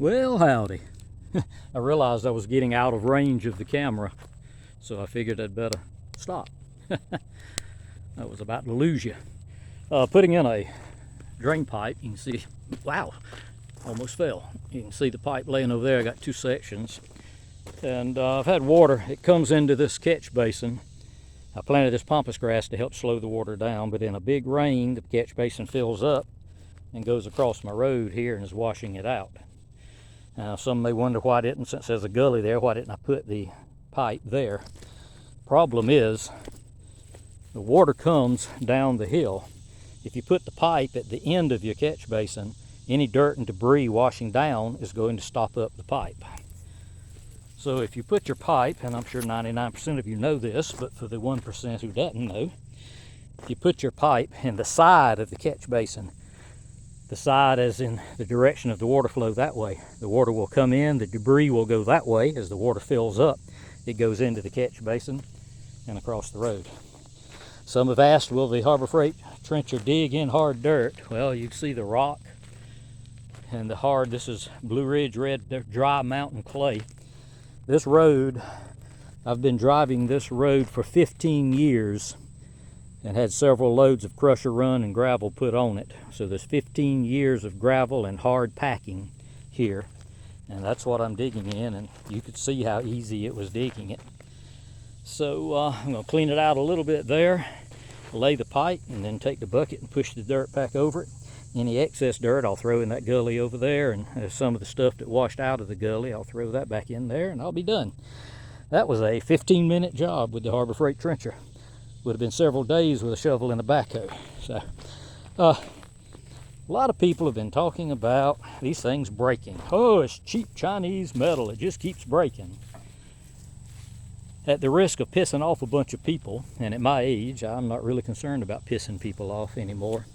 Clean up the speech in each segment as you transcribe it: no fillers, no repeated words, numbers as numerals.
Well, howdy. I realized I was getting out of range of the camera, so I figured I'd better stop. I was about to lose you. Putting in a drain pipe, you can see, wow, almost fell. You can see the pipe laying over there. I got two sections. And I've had water. It comes into this catch basin. I planted this pampas grass to help slow the water down, but in a big rain, the catch basin fills up and goes across my road here and is washing it out. Some may wonder why since there's a gully there, why didn't I put the pipe there? Problem is, the water comes down the hill. If you put the pipe at the end of your catch basin, any dirt and debris washing down is going to stop up the pipe. So if you put your pipe, and I'm sure 99% of you know this, but for the 1% who doesn't know, if you put your pipe in the side of the catch basin, the side as in the direction of the water flow that way, the water will come in, the debris will go that way. As the water fills up, it goes into the catch basin and across the road. Some have asked, will the Harbor Freight trencher dig in hard dirt? Well, you can see the rock and the hard, this is Blue Ridge red dry mountain clay. This road, I've been driving this road for 15 years and had several loads of crusher run and gravel put on it. So there's 15 years of gravel and hard packing here. And that's what I'm digging in, and you could see how easy it was digging it. So I'm gonna clean it out a little bit there, lay the pipe, and then take the bucket and push the dirt back over it. Any excess dirt I'll throw in that gully over there, and some of the stuff that washed out of the gully, I'll throw that back in there and I'll be done. That was a 15-minute job with the Harbor Freight trencher. Would have been several days with a shovel and a backhoe. So a lot of people have been talking about these things breaking. Oh, it's cheap Chinese metal, it just keeps breaking. At the risk of pissing off a bunch of people, and at my age, I'm not really concerned about pissing people off anymore.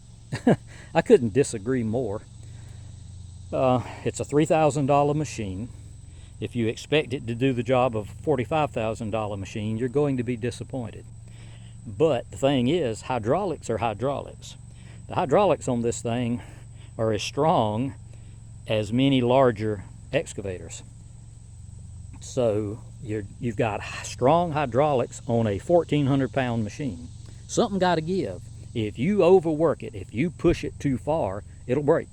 I couldn't disagree more. It's a $3,000 machine. If you expect it to do the job of a $45,000 machine, you're going to be disappointed. But the thing is, hydraulics are hydraulics. The hydraulics on this thing are as strong as many larger excavators. So you've got strong hydraulics on a 1,400-pound machine. Something got to give. If you overwork it, if you push it too far, it'll break.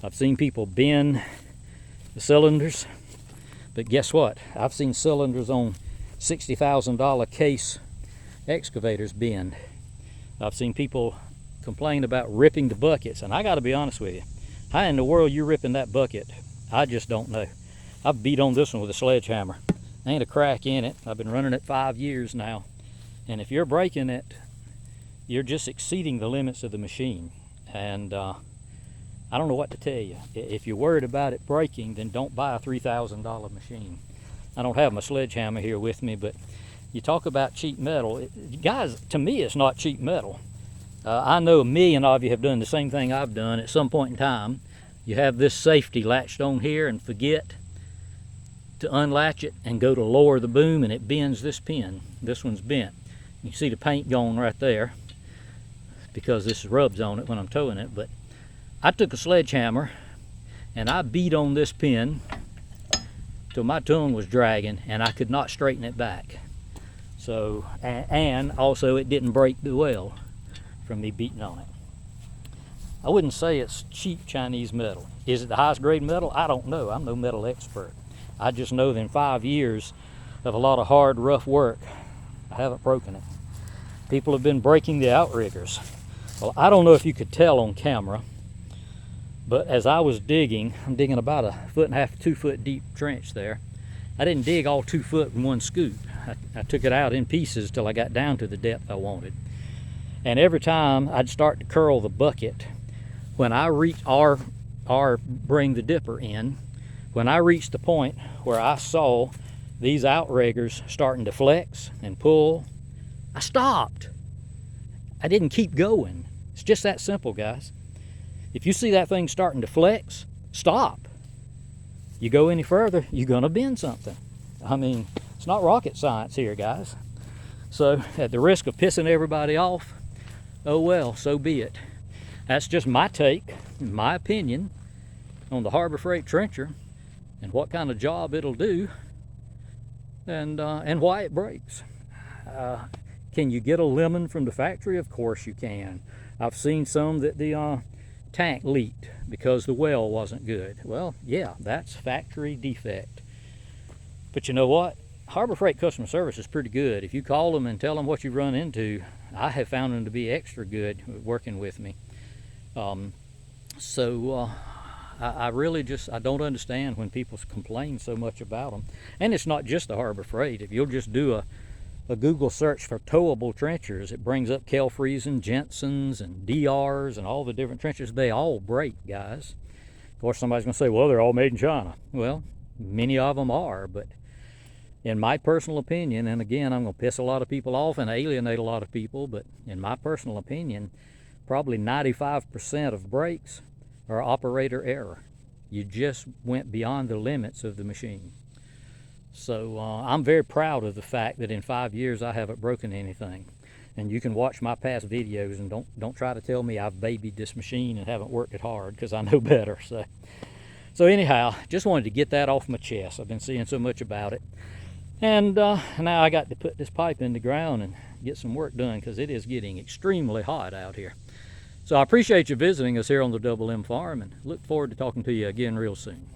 I've seen people bend the cylinders, but guess what? I've seen cylinders on $60,000 case excavators bend. I've seen people complain about ripping the buckets, and I got to be honest with you. How in the world you ripping that bucket? I just don't know. I've beat on this one with a sledgehammer. Ain't a crack in it. I've been running it 5 years now, and if you're breaking it, you're just exceeding the limits of the machine. And I don't know what to tell you. If you're worried about it breaking, then don't buy a $3,000 machine. I don't have my sledgehammer here with me, but you talk about cheap metal. Guys, to me, it's not cheap metal. I know a million of you have done the same thing I've done at some point in time. You have this safety latched on here and forget to unlatch it and go to lower the boom, and it bends this pin. This one's bent. You see the paint going right there because this rubs on it when I'm towing it. But I took a sledgehammer and I beat on this pin till my tongue was dragging and I could not straighten it back. So, and also it didn't break the weld from me beating on it. I wouldn't say it's cheap Chinese metal. Is it the highest grade metal? I don't know. I'm no metal expert. I just know that in 5 years of a lot of hard, rough work, I haven't broken it. People have been breaking the outriggers. Well, I don't know if you could tell on camera, but as I was digging, I'm digging about 1.5 to 2 foot deep trench there. I didn't dig all 2 foot in one scoop. I took it out in pieces till I got down to the depth I wanted. And every time I'd start to curl the bucket, when I reached bring the dipper in, when I reached the point where I saw these outriggers starting to flex and pull, I stopped. I didn't keep going. It's just that simple, guys. If you see that thing starting to flex, stop. You go any further, you're gonna bend something. I mean, it's not rocket science here, guys. So at the risk of pissing everybody off, oh well, so be it. That's just my take, my opinion. on the Harbor Freight trencher and what kind of job it'll do, and why it breaks. Can you get a lemon from the factory? Of course you can. I've seen some that the tank leaked because the well wasn't good. Well, yeah, that's factory defect. But you know what? Harbor Freight customer service is pretty good. If you call them and tell them what you run into, I have found them to be extra good working with me. I really I don't understand when people complain so much about them. And it's not just the Harbor Freight. If you'll just do a Google search for towable trenchers, it brings up Kel-Friesen, Jensen's, and DR's, and all the different trenchers. They all break, guys. Of course, somebody's going to say, well, they're all made in China. Well, many of them are, but in my personal opinion, and again, I'm going to piss a lot of people off and alienate a lot of people, but in my personal opinion, probably 95% of brakes are operator error. You just went beyond the limits of the machine. So I'm very proud of the fact that in 5 years I haven't broken anything. And you can watch my past videos, and don't try to tell me I've babied this machine and haven't worked it hard, because I know better. So anyhow, just wanted to get that off my chest. I've been seeing so much about it. And now I got to put this pipe in the ground and get some work done, because it is getting extremely hot out here. So I appreciate you visiting us here on the Double M Farm, and look forward to talking to you again real soon.